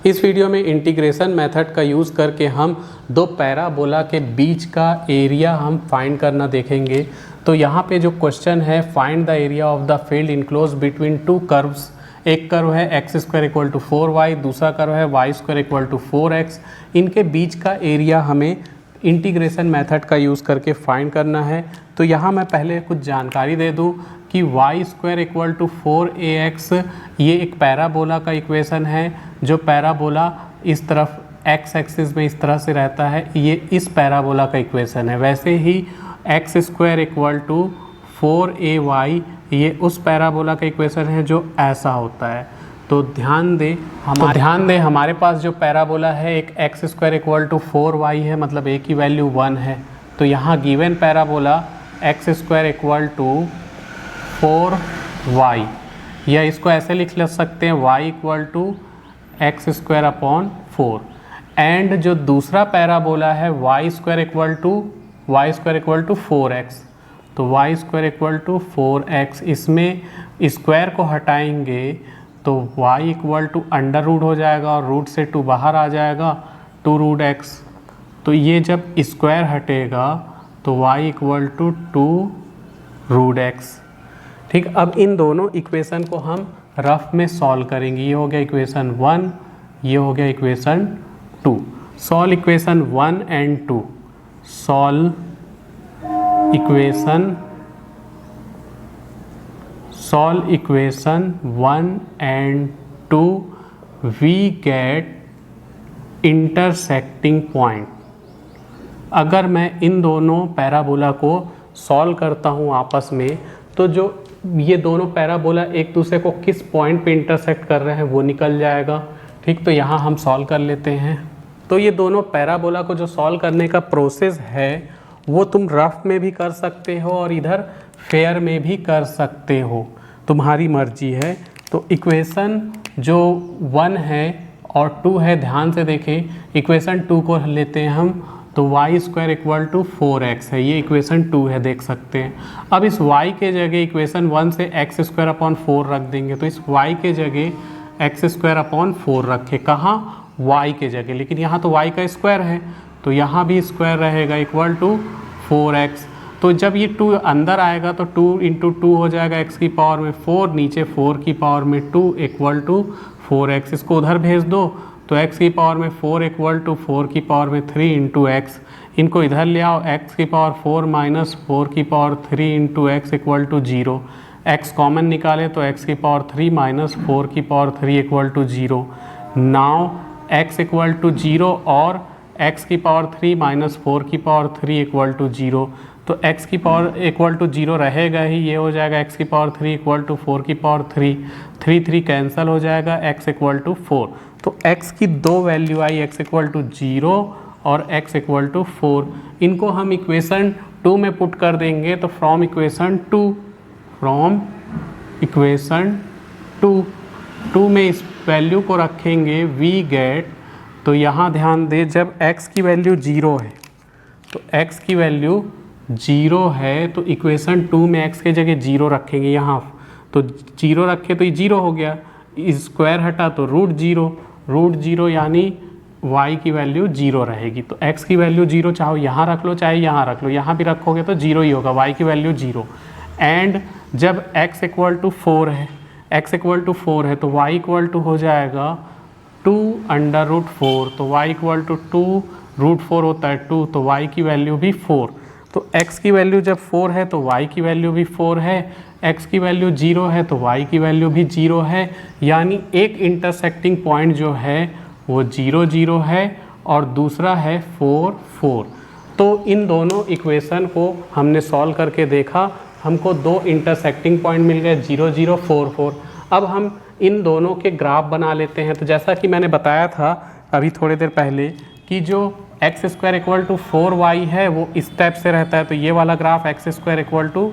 इस वीडियो में integration method का यूज़ करके हम दो पैराबोला के बीच का एरिया हम फाइंड करना देखेंगे। तो यहाँ पे जो क्वेश्चन है, find the area of the field enclose between two curves. एक कर्व है x square equal to 4y, दूसरा कर्व है Y square equal to 4x। इनके बीच का एरिया हमें इंटीग्रेशन मेथड का यूज़ करके फाइंड करना है। तो यहाँ मैं पहले कुछ जानकारी दे दूँ कि Y square equal to 4ax ये एक पैराबोला का इक्वेशन है। जो पैराबोला इस तरफ एक्स एक्सिस में इस तरह से रहता है, ये इस पैराबोला का इक्वेशन है। वैसे ही x square equal to 4ay ये उस पैराबोला का इक्वेशन है जो ऐसा होता है। तो ध्यान दें हमारे पास जो पैराबोला है एक x square equal to 4y है, मतलब a की वैल्यू 1 है। तो यहाँ given parabola x square equal to 4y, या इसको ऐसे लिख सकते हैं y equal to x square upon 4। And जो दूसरा पैराबोला है y square equal to 4x, तो y square equal to 4x, इसमें स्क्वायर को हटाएंगे तो y equal to under root हो जाएगा और रूट से 2 बाहर आ जाएगा, 2 रूट x। तो ये जब स्क्वायर हटेगा तो y equal to 2 root x। ठीक, अब इन दोनों इक्वेशन को हम रफ में सॉल्व करेंगे। ये हो गया इक्वेशन 1, ये हो गया equation 2। Solve equation 1 and 2। Solve equation 1 and 2, we get intersecting point. अगर मैं इन दोनों पैराबोला को सॉल्व करता हूँ आपस में, तो जो ये दोनों पैराबोला एक दूसरे को किस पॉइंट पे इंटरसेक्ट कर रहे हैं वो निकल जाएगा। ठीक, तो यहाँ हम सॉल्व कर लेते हैं। तो ये दोनों पैराबोला को जो सॉल्व करने का प्रोसेस है वो तुम रफ में भी कर सकते हो और इधर फेयर में भी कर सकते हो, तुम्हारी मर्जी है। तो इक्वेशन जो 1 है और 2 है, ध्यान से देखें। इक्वेशन 2 को लेते हैं हम, तो Y square equal to 4x है, ये इक्वेशन 2 है, देख सकते हैं। अब इस y के जगह इक्वेशन 1 से एक्स स्क्वायर अपॉन 4 रख देंगे, तो इस y के जगह एक्स स्क्वायर अपॉन 4 रखे, कहाँ y के जगह, लेकिन यहाँ तो y का स्क्वायर है तो यहाँ भी स्क्वायर रहेगा इक्वल टू 4x। तो जब ये 2 अंदर आएगा तो 2 इंटू 2 हो जाएगा x की पावर में 4, नीचे 4 की पावर में 2 इक्वल टू 4x। इसको उधर भेज दो तो x की पावर में 4 इक्वल टू 4 की पावर में 3 इंटू एक्स। इनको इधर ले आओ, x की पावर 4 माइनस 4 की power 3 into x equal to 0। x common निकाले तो x की पावर 3 माइनस 4 की power 3 equal to 0। Now x equal to 0 और x की पावर 3 माइनस 4 की पावर 3 इक्वल टू 0। तो x की पावर इक्वल टू 0 रहेगा ही, ये हो जाएगा x की पावर 3 इक्वल टू 4 की पावर 3 कैंसिल हो जाएगा, x इक्वल टू 4। तो x की दो वैल्यू आई, x इक्वल टू 0 और x इक्वल टू 4। इनको हम इक्वेशन 2 में पुट कर देंगे, तो फ्रॉम इक्वेशन 2 में इस वैल्यू को रखेंगे, वी गेट। तो यहाँ ध्यान दे, जब x की वैल्यू 0 है, तो x की वैल्यू 0 है तो इक्वेशन 2 में x के जगह 0 रखेंगे यहाँ, तो 0 रखे तो ये 0 हो गया, स्क्वायर हटा तो रूट 0 यानी y की वैल्यू 0 रहेगी। तो x की वैल्यू 0 चाहे यहाँ रख लो चाहे यहाँ रख लो, यहाँ भी रखोगे तो 0 ही होगा, y की वैल्यू 0। एंड जब x इक्वल टू 4 है तो y इक्वल टू हो जाएगा 2 अंडर रूट 4, तो y इक्वल टू 2 रूट 4 होता है 2, तो y की वैल्यू भी 4। तो x की वैल्यू जब 4 है तो y की वैल्यू भी 4 है, x की वैल्यू 0 है तो y की वैल्यू भी 0 है, यानी एक इंटरसेक्टिंग पॉइंट जो है वो 0 0 है और दूसरा है 4 4। तो इन दोनों इक्वेशन को हमने सॉल्व करके देखा, हमको दो इंटरसेक्टिंग पॉइंट मिल गए 0 0 4 4। अब हम इन दोनों के ग्राफ बना लेते हैं। तो जैसा कि मैंने बताया था अभी थोड़ी देर पहले कि जो x square equal to 4y है वो इस टाइप से रहता है, तो ये वाला graph x square equal to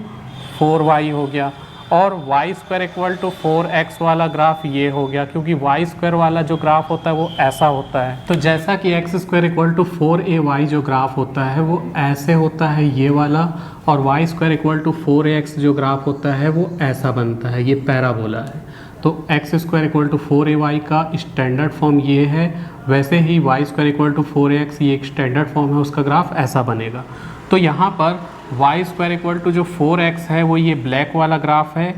4y हो गया, और Y square equal to 4x वाला ग्राफ ये हो गया, क्योंकि वाई स्क्वायर वाला जो ग्राफ होता है वो ऐसा होता है। तो जैसा कि x square equal to 4ay जो ग्राफ होता है वो ऐसे होता है ये वाला, और Y square equal to 4ax जो ग्राफ होता है वो ऐसा बनता है, ये पैराबोला है। तो x square equal to 4ay का स्टैंडर्ड फॉर्म ये है, वैसे ही y square equal to 4ax ये एक स्टैंडर्ड फॉर्म है, उसका ग्राफ ऐसा बनेगा। तो यहाँ पर वाई स्क्वायर इक्वल टू जो 4x है वो ये ब्लैक वाला ग्राफ है,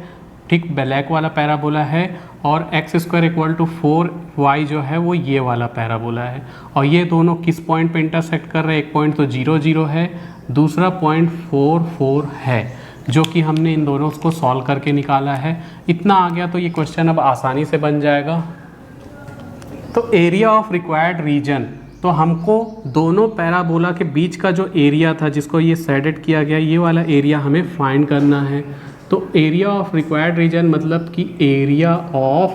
ठीक, ब्लैक वाला पैराबोला है, और x square equal to 4y जो है वो ये वाला पैराबोला है। और ये दोनों किस पॉइंट पे इंटरसेक्ट कर रहे हैं, एक पॉइंट तो 0 0 है, दूसरा पॉइंट 4 4 है, जो कि हमने इन दोनों को सॉल्व करके निकाला है। इतना आ गया तो ये क्वेश्चन अब आसानी से बन जाएगा। तो एरिया ऑफ रिक्वायर्ड रीजन, तो हमको दोनों पैराबोला के बीच का जो एरिया था जिसको ये शेडेड किया गया, ये वाला एरिया हमें फाइंड करना है। तो एरिया ऑफ रिक्वायर्ड रीजन मतलब कि एरिया ऑफ,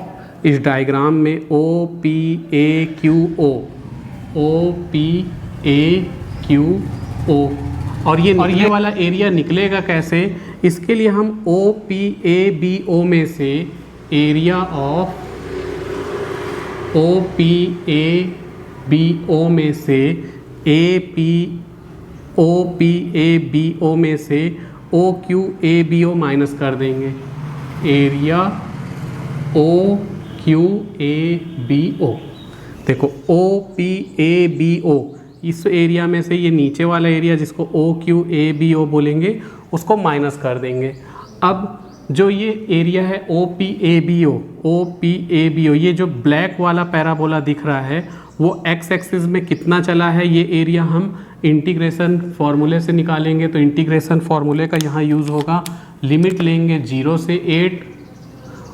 इस डायग्राम में OPAQO, OPAQO, और ये वाला एरिया निकलेगा कैसे, इसके लिए हम OPABO में से एरिया ऑफ OPABO में से OPABO में से OQABO माइनस कर देंगे, एरिया OQABO। देखो OPABO, इस एरिया में से ये नीचे वाला एरिया जिसको OQABO बोलेंगे उसको माइनस कर देंगे। अब जो ये एरिया है OPABO, ये जो ब्लैक वाला पैराबोला दिख रहा है वो एक्स एक्सिस में कितना चला है, ये एरिया हम इंटीग्रेशन फार्मूले से निकालेंगे। तो इंटीग्रेशन फार्मूले का यहाँ यूज़ होगा, लिमिट लेंगे 0 से 8,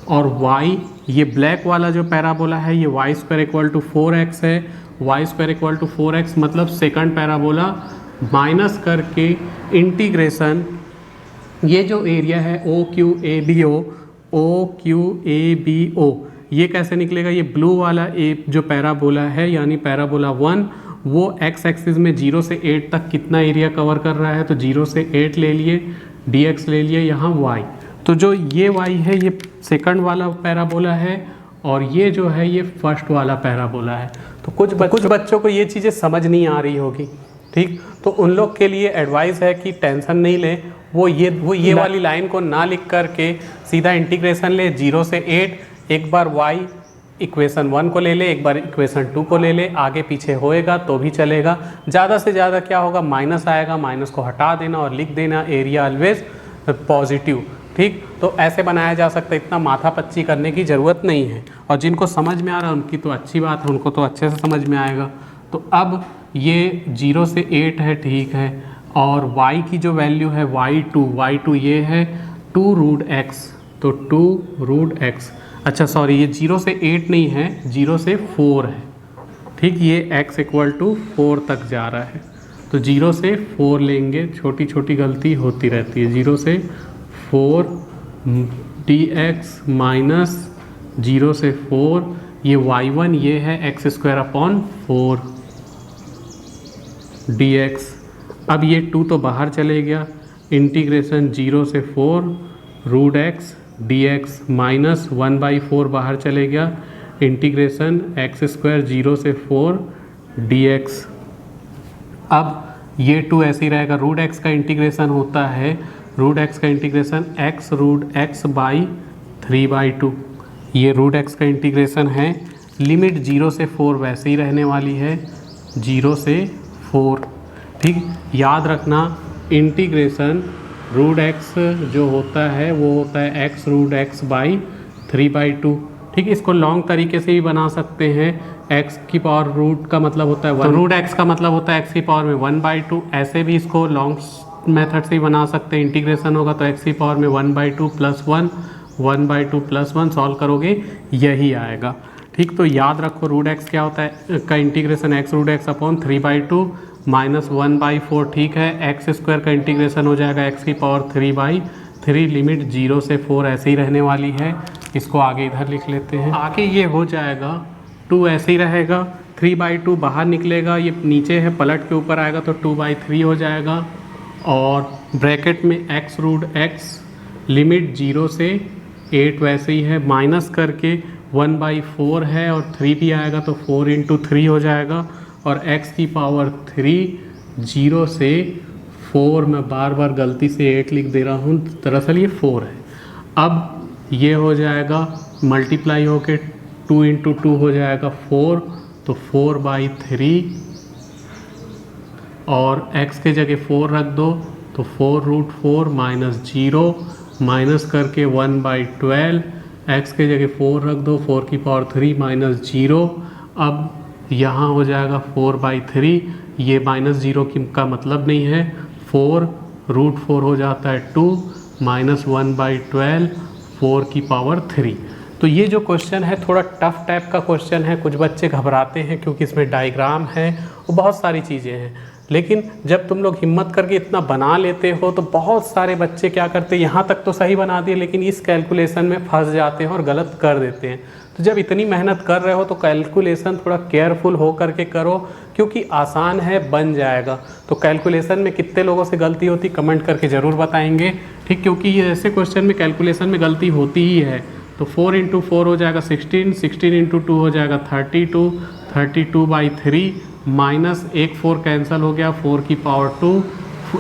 और y, ये ब्लैक वाला जो पैराबोला है ये Y square equal to 4x है, Y square equal to 4x मतलब सेकंड पैराबोला, माइनस करके इंटीग्रेशन, ये जो एरिया है OQABO, ये कैसे निकलेगा, ये ब्लू वाला जो पैराबोला है यानी पैराबोला 1, वो एक्स एक्सिस में 0 से 8 तक कितना एरिया कवर कर रहा है, तो 0 से 8 ले लिए, dx ले लिए यहाँ y। तो जो ये y है ये सेकंड वाला पैराबोला है, और ये जो है ये फर्स्ट वाला पैराबोला है। तो कुछ बच्चों को ये चीज़ें समझ नहीं आ रही होगी, ठीक, तो उन लोग के लिए एडवाइस है कि टेंशन नहीं ले, वो ये वाली लाइन को ना लिख करके सीधा इंटीग्रेशन ले 0 से 8, एक बार y इक्वेशन 1 को ले ले, एक बार इक्वेशन 2 को ले ले, आगे पीछे होएगा तो भी चलेगा। ज़्यादा से ज़्यादा क्या होगा, माइनस आएगा, माइनस को हटा देना और लिख देना एरिया ऑलवेज पॉजिटिव, ठीक। तो ऐसे बनाया जा सकता है, इतना माथा पच्ची करने की ज़रूरत नहीं है। और जिनको समझ में आ रहा है उनकी तो अच्छी बात है, उनको तो अच्छे से समझ में आएगा। तो अब ये 0 से 8 है, ठीक है, और y की जो वैल्यू है y2 ये है 2 रूट x, तो 2 रूट x, अच्छा सॉरी ये 0 से 8 नहीं है, 0 से 4 है, ठीक, ये x इक्वल टू 4 तक जा रहा है, तो 0 से 4 लेंगे, छोटी छोटी गलती होती रहती है, 0 से 4 dx माइनस 0 से 4, ये y1 ये है x स्क्वायर अपॉन 4 dx। अब ये 2 तो बाहर चले गया, इंटीग्रेशन 0 से 4 रूट x dx माइनस 1/4 बाहर चले गया, इंटीग्रेशन x स्क्वायर 0 से 4 dx। अब ये 2 ऐसे ही रहेगा, रूट x का इंटीग्रेशन होता है, रूट x का integration x root x by 3/2, ये रूट x का इंटीग्रेशन है। लिमिट 0 से 4 वैसे ही रहने वाली है, 0 से 4, ठीक। याद रखना इंटीग्रेशन रूट x जो होता है वो होता है x रूट x बाई 3/2, ठीक। इसको लॉन्ग तरीके से भी बना सकते हैं, x की पावर रूट का मतलब होता है 1, तो रूट x का मतलब होता है x की पावर में 1/2, ऐसे भी इसको लॉन्ग मेथड से ही बना सकते हैं। इंटीग्रेशन होगा तो x की पावर में 1/2 प्लस 1, 1/2 प्लस 1 सॉल्व करोगे यही आएगा, ठीक। तो याद रखो रूट x क्या होता है का integration x root x upon 3/2 minus 1/4, ठीक है। x स्क्वायर का इंटीग्रेशन हो जाएगा x की पावर 3/3, लिमिट 0 से 4 ऐसे ही रहने वाली है। इसको आगे इधर लिख लेते हैं, आगे ये हो जाएगा 2 ऐसे ही रहेगा, 3/2 बाहर निकलेगा, ये नीचे है पलट के ऊपर आएगा तो 2/3 हो जाएगा, और ब्रैकेट में x रूट x लिमिट 0 से 8 वैसे ही है, माइनस करके 1/4 है और 3 भी आएगा तो 4 × 3 हो जाएगा, और x की पावर 3 0 से 4, मैं बार बार गलती से 8 लिख दे रहा हूँ, दरअसल ये 4 है। अब ये हो जाएगा मल्टीप्लाई होके 2 इंटू 2 हो जाएगा 4, तो 4/3 और x के जगह 4 रख दो तो 4√4 माइनस 0 माइनस करके 1/12, x के जगह 4 रख दो 4 की पावर 3 माइनस 0। अब यहाँ हो जाएगा 4/3, ये माइनस 0 का मतलब नहीं है, 4√4 हो जाता है 2 माइनस 1/12 4 की पावर 3। तो ये जो क्वेश्चन है थोड़ा टफ टाइप का क्वेश्चन है, कुछ बच्चे घबराते हैं क्योंकि इसमें डायग्राम है और बहुत सारी चीज़ें हैं, लेकिन जब तुम लोग हिम्मत करके इतना बना लेते हो तो बहुत सारे बच्चे क्या करते हैं, यहाँ तक तो सही बना दिए लेकिन इस कैलकुलेशन में फंस जाते हैं और गलत कर देते हैं। तो जब इतनी मेहनत कर रहे हो तो कैलकुलेशन थोड़ा केयरफुल हो करके करो, क्योंकि आसान है, बन जाएगा। तो कैलकुलेशन में कितने लोगों से गलती होती कमेंट करके ज़रूर बताएंगे, ठीक, क्योंकि ये ऐसे क्वेश्चन में कैलकुलेशन में गलती होती ही है। तो 4 इंटू 4 हो जाएगा 16, 16 इंटू 2 हो जाएगा 32, 32/3 माइनस 1 4 कैंसिल हो गया 4 की पावर 2,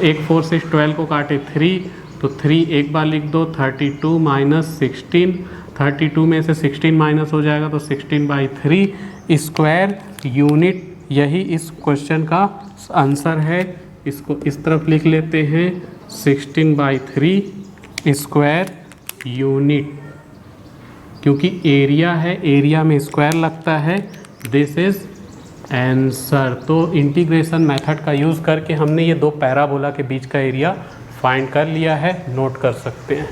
1 4 से 12 को काटे 3, तो 3 एक बार लिख दो, 32 माइनस 16, 32 में से 16 माइनस हो जाएगा तो 16/3 स्क्वायर यूनिट। यही इस क्वेश्चन का आंसर है। इसको इस तरफ लिख लेते हैं 16/3 स्क्वायर यूनिट, क्योंकि एरिया है, एरिया में स्क्वायर लगता है। This is answer. तो इंटीग्रेशन मेथड का यूज़ करके हमने ये दो पैराबोला के बीच का एरिया फाइंड कर लिया है, नोट कर सकते हैं।